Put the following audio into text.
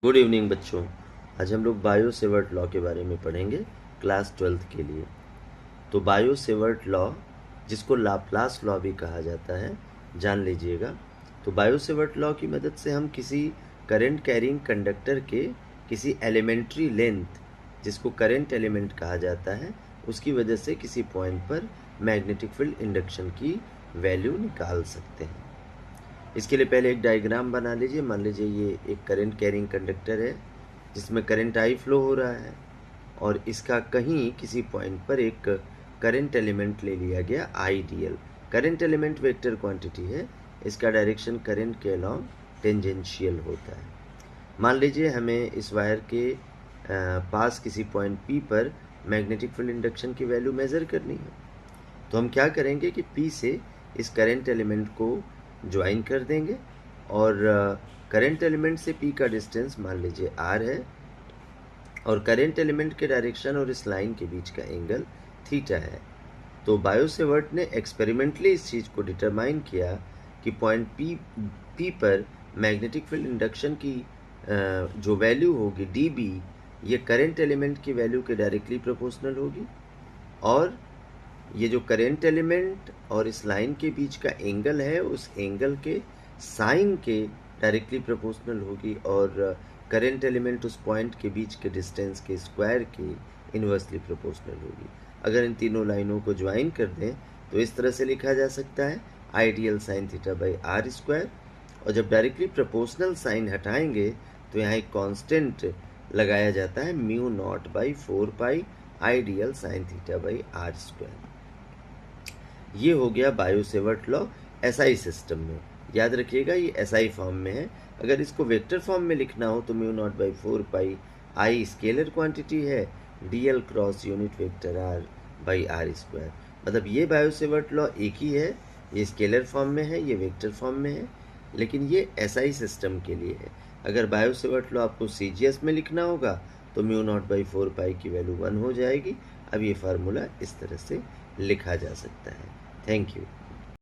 Good evening बच्चों। आज हम लोग बायो सेवर्ट लॉ के बारे में पढ़ेंगे क्लास 12th के लिए। तो बायो सेवर्ट लॉ, जिसको लाप्लास लॉ भी कहा जाता है, जान लीजिएगा। तो बायो सेवर्ट लॉ की मदद से हम किसी करंट कैरिंग कंडक्टर के किसी एलिमेंट्री लेंथ, जिसको करंट एलिमेंट कहा जाता है, उसकी वजह से किसी पॉइंट पर मैग्नेटिक फील्ड इंडक्शन की वैल्यू निकाल सकते हैं। इसके लिए पहले एक डायग्राम बना लीजिए। मान लीजिए ये एक करंट कैरिंग कंडक्टर है जिसमें करंट आई फ्लो हो रहा है, और इसका कहीं किसी पॉइंट पर एक करंट एलिमेंट ले लिया गया I D L. Current element vector quantity है, इसका डायरेक्शन करंट के अलॉन्ग टेंजेंशियल होता है। मान लीजिए हमें इस वायर के पास किसी पॉइंट पी पर मैग्नेटिक फील्ड इंडक्शन की वैल्यू मेज़र करनी है। तो हम क्या करेंगे कि पी से इस करंट एलिमेंट को ज्वाइन कर देंगे, और करंट एलिमेंट से पी का डिस्टेंस मान लीजिए आर है, और करंट एलिमेंट के डायरेक्शन और इस लाइन के बीच का एंगल थीटा है। तो बायो सेवर्ट ने एक्सपेरिमेंटली इस चीज़ को डिटरमाइन किया कि पॉइंट पी पर मैग्नेटिक फील्ड इंडक्शन की जो वैल्यू होगी डी बी, ये करंट एलिमेंट की वैल्यू के डायरेक्टली प्रोपोर्शनल होगी, और ये जो करंट एलिमेंट और इस लाइन के बीच का एंगल है, उस एंगल के साइन के डायरेक्टली प्रोपोर्शनल होगी, और करंट एलिमेंट उस पॉइंट के बीच के डिस्टेंस के स्क्वायर के इन्वर्सली प्रोपोर्शनल होगी। अगर इन तीनों लाइनों को ज्वाइन कर दें तो इस तरह से लिखा जा सकता है ideal sine theta by are square, और जब डायरेक्टली प्रोपोर्शनल साइन हटाएंगे तो यहाँ एक कांस्टेंट लगाया जाता है mu not by 4 pi ideal sine theta by are square. ये हो गया Biot Savart law SI system में। याद रखिएगा ये एसआई फॉर्म में है। अगर इसको वेक्टर फॉर्म में लिखना हो तो mu not by 4 pi I scalar quantity है, d l cross unit vector r by are square. मतलब ये बायो सेवर्ट लॉ एक ही है, ये स्केलर फॉर्म में है, ये वेक्टर फॉर्म में है, लेकिन ये एसआई सिस्टम के लिए है। अगर बायो सेवर्ट लॉ आपको सीजीएस में लिखना होगा तो म्यू नॉट बाई 4 पाई की वैल्यू 1 हो जाएगी। अब ये फार्मूला इस तरह से लिखा जा सकता है। Thank you.